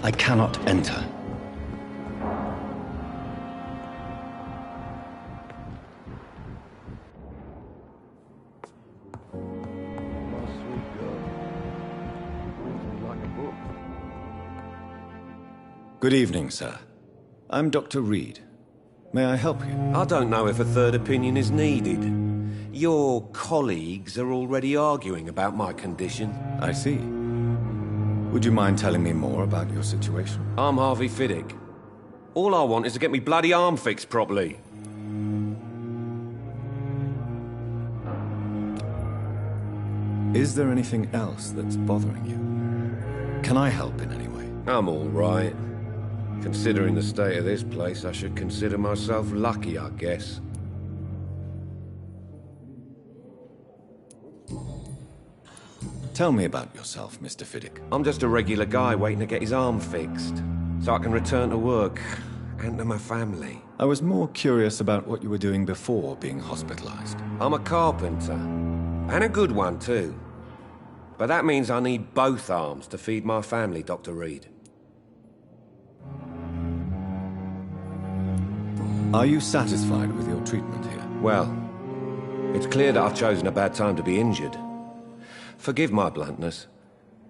I cannot enter. Good evening, sir. I'm Dr. Reed. May I help you? I don't know if a third opinion is needed. Your colleagues are already arguing about my condition. I see. Would you mind telling me more about your situation? I'm Harvey Fiddick. All I want is to get me bloody arm fixed properly. Is there anything else that's bothering you? Can I help in any way? I'm all right. Considering the state of this place, I should consider myself lucky, I guess. Tell me about yourself, Mr. Fiddick. I'm just a regular guy waiting to get his arm fixed, so I can return to work and to my family. I was more curious about what you were doing before being hospitalized. I'm a carpenter, and a good one too. But that means I need both arms to feed my family, Dr. Reed. Are you satisfied with your treatment here? Well, it's clear that I've chosen a bad time to be injured. Forgive my bluntness,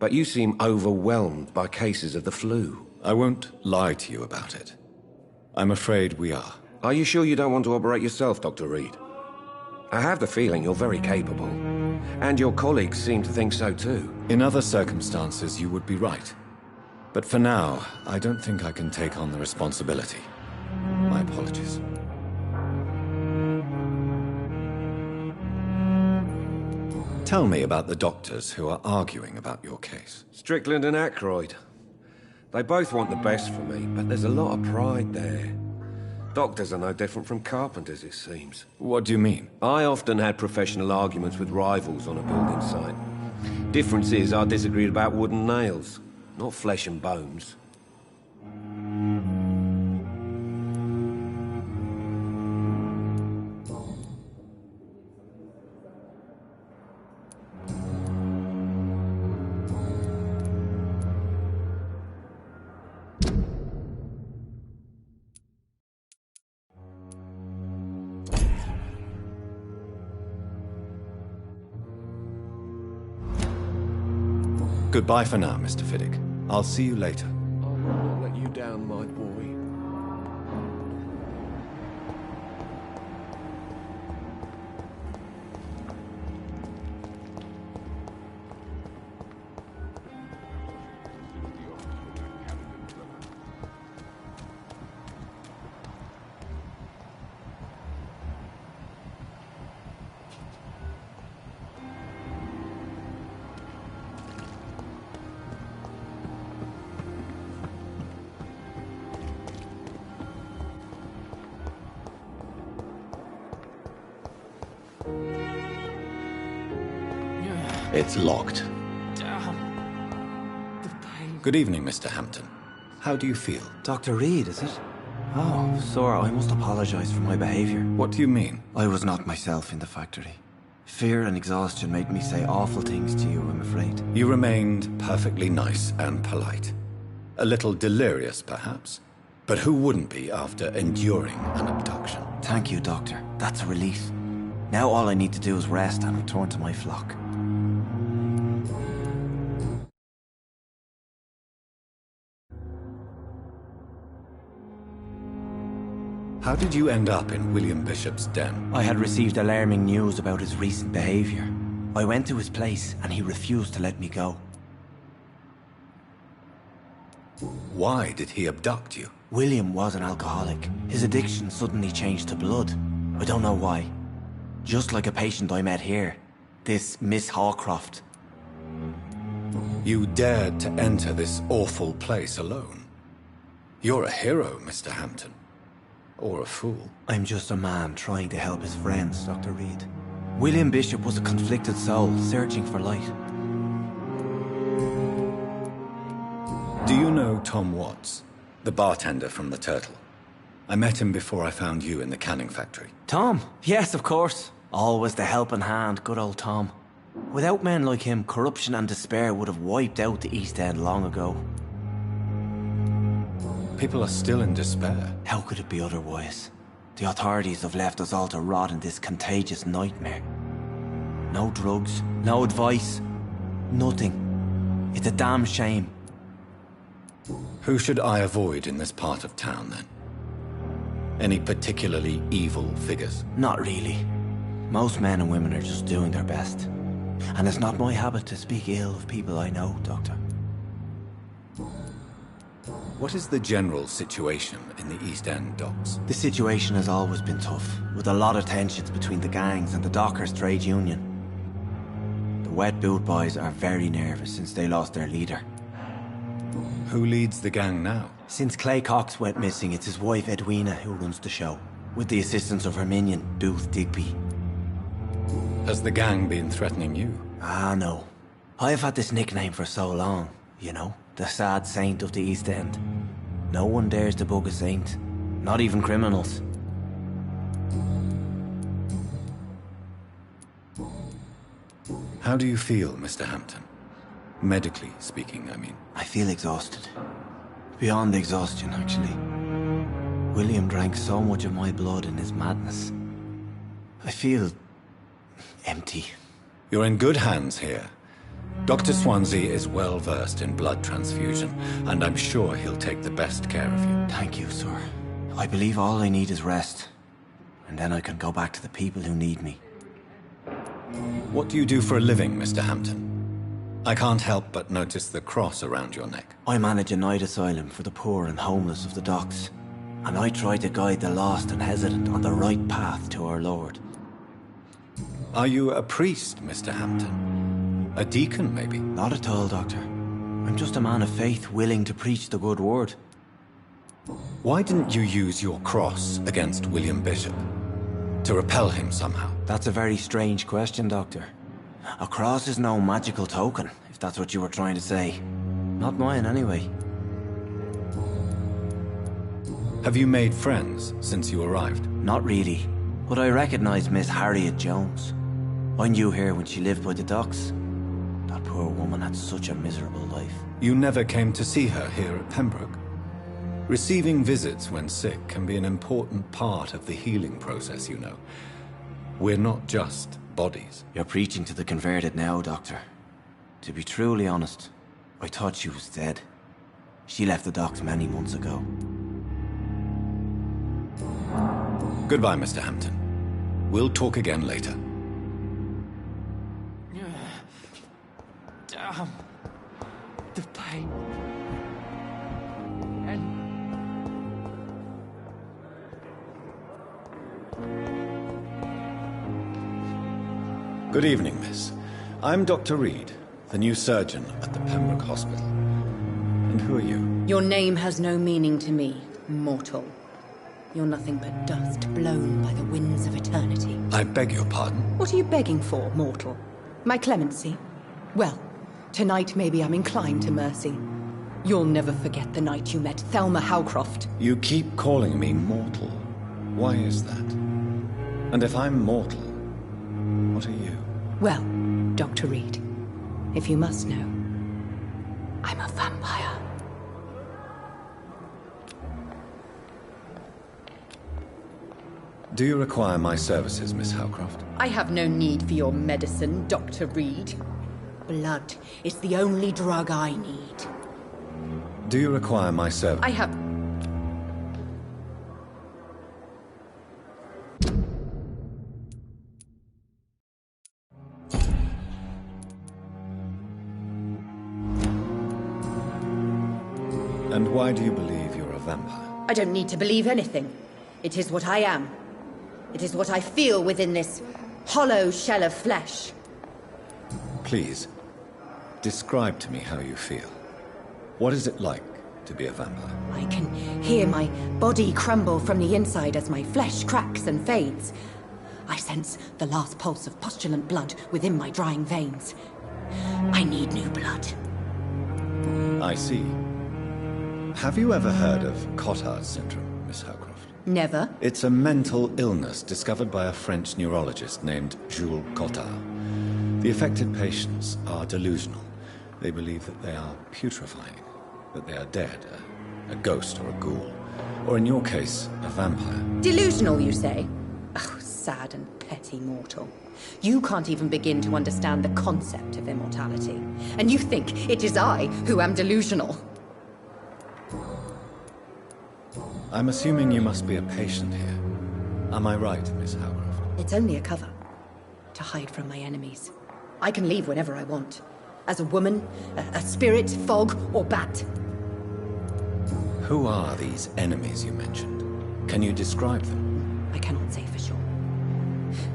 but you seem overwhelmed by cases of the flu. I won't lie to you about it. I'm afraid we are. Are you sure you don't want to operate yourself, Dr. Reed? I have the feeling you're very capable, and your colleagues seem to think so too. In other circumstances, you would be right. But for now, I don't think I can take on the responsibility. My apologies. Tell me about the doctors who are arguing about your case. Strickland and Aykroyd. They both want the best for me, but there's a lot of pride there. Doctors are no different from carpenters, it seems. What do you mean? I often had professional arguments with rivals on a building site. Difference is I disagreed about wooden nails, not flesh and bones. Goodbye for now, Mr. Fiddick. I'll see you later. I will not let you down, my boy. It's locked. Damn. The pain. Good evening, Mr. Hampton. How do you feel? Dr. Reed, is it? Oh, sir, I must apologize for my behavior. What do you mean? I was not myself in the factory. Fear and exhaustion made me say awful things to you, I'm afraid. You remained perfectly nice and polite. A little delirious, perhaps. But who wouldn't be after enduring an abduction? Thank you, Doctor. That's a relief. Now all I need to do is rest and return to my flock. How did you end up in William Bishop's den? I had received alarming news about his recent behavior. I went to his place and he refused to let me go. Why did he abduct you? William was an alcoholic. His addiction suddenly changed to blood. I don't know why. Just like a patient I met here. This Miss Hawcroft. You dared to enter this awful place alone. You're a hero, Mr. Hampton. Or a fool. I'm just a man trying to help his friends, Dr. Reed. William Bishop was a conflicted soul, searching for light. Do you know Tom Watts, the bartender from the Turtle? I met him before I found you in the canning factory. Tom? Yes, of course. Always the helping hand, good old Tom. Without men like him, corruption and despair would have wiped out the East End long ago. People are still in despair. How could it be otherwise? The authorities have left us all to rot in this contagious nightmare. No drugs, no advice, nothing. It's a damn shame. Who should I avoid in this part of town, then? Any particularly evil figures? Not really. Most men and women are just doing their best. And it's not my habit to speak ill of people I know, Doctor. What is the general situation in the East End docks? The situation has always been tough, with a lot of tensions between the gangs and the Dockers' trade union. The Wet Boot Boys are very nervous since they lost their leader. Who leads the gang now? Since Clay Cox went missing, it's his wife Edwina who runs the show, with the assistance of her minion, Booth Digby. Has the gang been threatening you? Ah, no. I've had this nickname for so long, you know, the sad saint of the East End. No one dares to bug a saint, not even criminals. How do you feel, Mr. Hampton? Medically speaking, I mean. I feel exhausted. Beyond exhaustion, actually. William drank so much of my blood in his madness. I feel empty. You're in good hands here. Dr. Swansea is well versed in blood transfusion, and I'm sure he'll take the best care of you. Thank you, sir. I believe all I need is rest. And then I can go back to the people who need me. What do you do for a living, Mr. Hampton? I can't help but notice the cross around your neck. I manage a night asylum for the poor and homeless of the docks. And I try to guide the lost and hesitant on the right path to our Lord. Are you a priest, Mr. Hampton? A deacon, maybe? Not at all, Doctor. I'm just a man of faith willing to preach the good word. Why didn't you use your cross against William Bishop? To repel him somehow? That's a very strange question, Doctor. A cross is no magical token, if that's what you were trying to say. Not mine, anyway. Have you made friends since you arrived? Not really, but I recognized Miss Harriet Jones. I knew her when she lived by the docks. That poor woman had such a miserable life. You never came to see her here at Pembroke? Receiving visits when sick can be an important part of the healing process, you know. We're not just bodies. You're preaching to the converted now, Doctor. To be truly honest, I thought she was dead. She left the docks many months ago. Goodbye, Mr. Hampton. We'll talk again later. Damn. The pain. Good evening, miss. I'm Dr. Reed, the new surgeon at the Pembroke Hospital. And who are you? Your name has no meaning to me, mortal. You're nothing but dust blown by the winds of eternity. I beg your pardon? What are you begging for, mortal? My clemency? Well, tonight maybe I'm inclined to mercy. You'll never forget the night you met Thelma Howcroft. You keep calling me mortal. Why is that? And if I'm mortal, what are you? Well, Dr. Reed, if you must know, I'm a vampire. Do you require my services, Miss Howcroft? I have no need for your medicine, Dr. Reed. Blood is the only drug I need. Do you require my service? I have... And why do you believe you're a vampire? I don't need to believe anything. It is what I am. It is what I feel within this hollow shell of flesh. Please, describe to me how you feel. What is it like to be a vampire? I can hear my body crumble from the inside as my flesh cracks and fades. I sense the last pulse of postulant blood within my drying veins. I need new blood. I see. Have you ever heard of Cotard's syndrome, Miss Howcroft? Never. It's a mental illness discovered by a French neurologist named Jules Cotard. The affected patients are delusional. They believe that they are putrefying, that they are dead, A ghost or a ghoul. Or in your case, a vampire. Delusional, you say? Oh, sad and petty mortal. You can't even begin to understand the concept of immortality. And you think it is I who am delusional. I'm assuming you must be a patient here. Am I right, Miss Howcroft? It's only a cover. To hide from my enemies. I can leave whenever I want. As a woman, a spirit, fog, or bat. Who are these enemies you mentioned? Can you describe them? I cannot say for sure.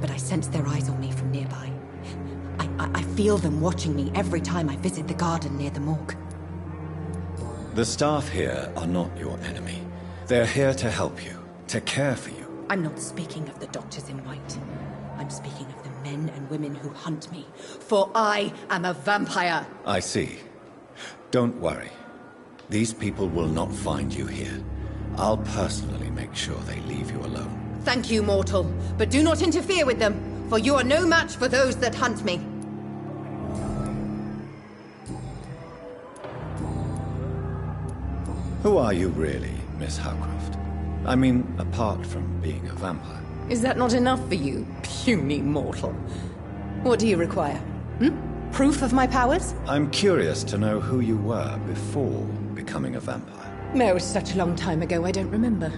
But I sense their eyes on me from nearby. I feel them watching me every time I visit the garden near the morgue. The staff here are not your enemy. They're here to help you, to care for you. I'm not speaking of the doctors in white. I'm speaking of the men and women who hunt me. For I am a vampire! I see. Don't worry. These people will not find you here. I'll personally make sure they leave you alone. Thank you, mortal. But do not interfere with them, for you are no match for those that hunt me. Who are you really, Miss Howcroft? I mean, apart from being a vampire. Is that not enough for you, puny mortal? What do you require? Proof of my powers? I'm curious to know who you were before becoming a vampire. No, it was such a long time ago, I don't remember.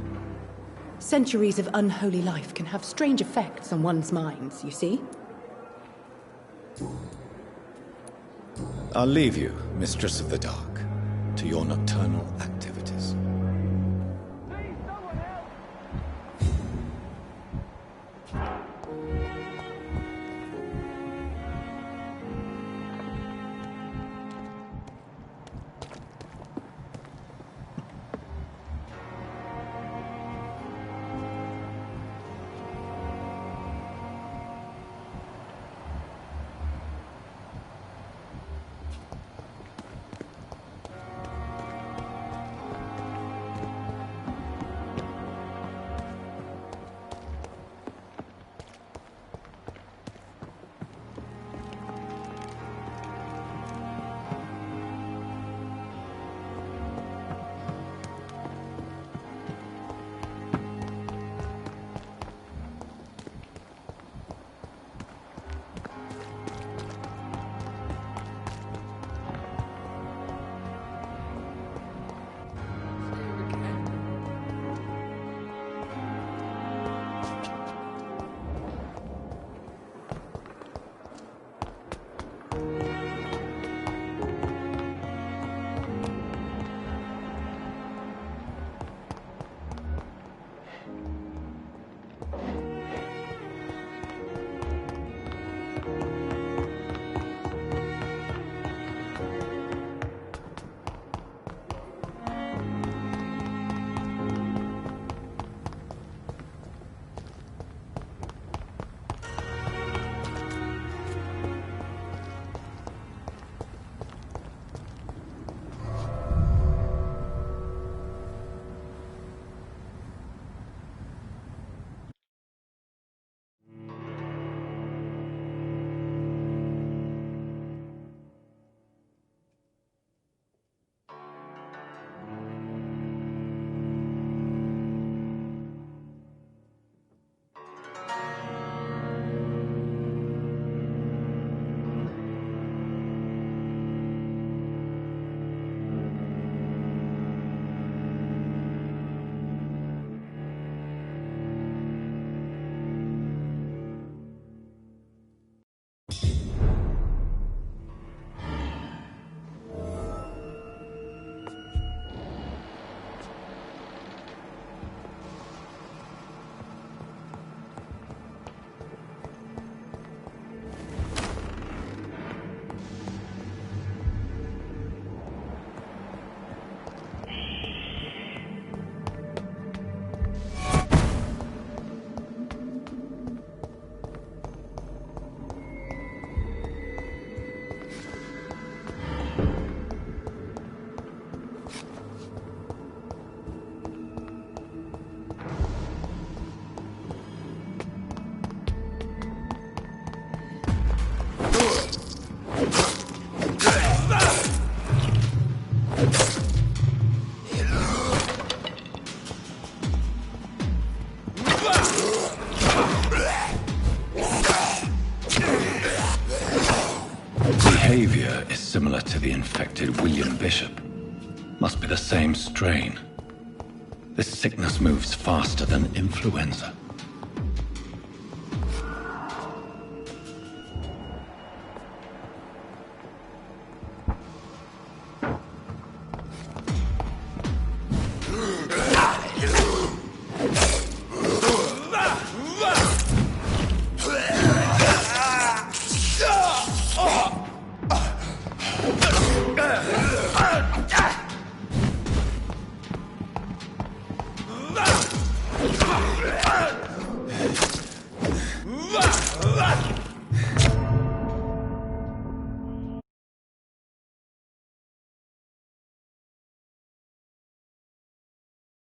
Centuries of unholy life can have strange effects on one's minds, you see? I'll leave you, Mistress of the Dark, to your nocturnal activities. the infected William Bishop. Must be the same strain. This sickness moves faster than influenza.